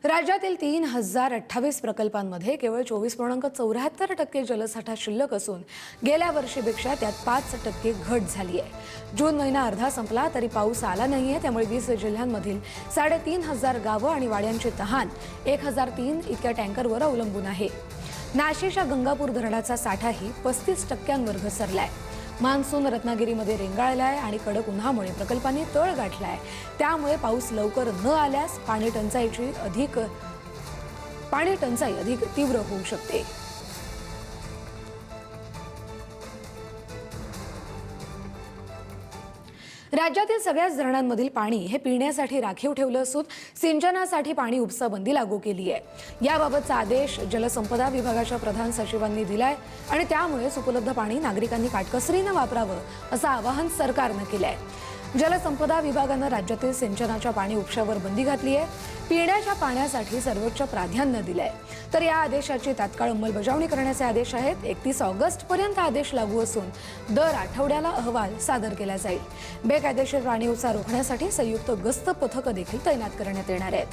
राज्यातील 3028 प्रकल्पांमध्ये केवळ 24.74% जलसाठा शिल्लक असून गेल्या वर्षीपेक्षा त्यात 5% घट झाली आहे। जून महिना अर्धा संपला तरी पाऊस आला नाहीये, त्यामुळे 20 जिल्ह्यांमधील 3500 गावं आणि वाड्यांची तहान 1003 इतक्या टँकरवर अवलंबून आहे। नाशिकच्या गंगापूर धरणाचा साठाही 35%वर घसरलाय। मान्सून रत्नागिरीमध्ये रेंगाळलाय आणि कडक उन्हामुळे प्रकल्पांनी तळ गाठलाय। त्यामुळे पाऊस लवकर न आल्यास पाणी टंचाई अधिक तीव्र होऊ शकते। राज्यातील सगळ्याच धरणांमधील पाणी हे पिण्यासाठी राखीव ठेवलं असून सिंचनासाठी पाणी उपसा बंदी लागू केली आहे। याबाबतचा आदेश जलसंपदा विभागाच्या प्रधान सचिवांनी दिलाय आणि त्यामुळे उपलब्ध पाणी नागरिकांनी काटकसरीने वापरावं असं आवाहन सरकारनं केलंय। जलसंपदा विभागानं राज्यातील सिंचनाच्या पाणी उपशावर बंदी घातली आहे। पिण्याच्या पाण्यासाठी सर्वोच्च प्राधान्य दिलंय। तर या आदेशाची तात्काळ अंमलबजावणी करण्याचे आदेश आहेत। 31 ऑगस्ट पर्यंत आदेश लागू असून दर आठवड्याला अहवाल सादर केला जाईल। बेकायदेशीर पाणी उपसा रोखण्यासाठी संयुक्त गस्त पथकं देखील तैनात करण्यात येणार आहेत।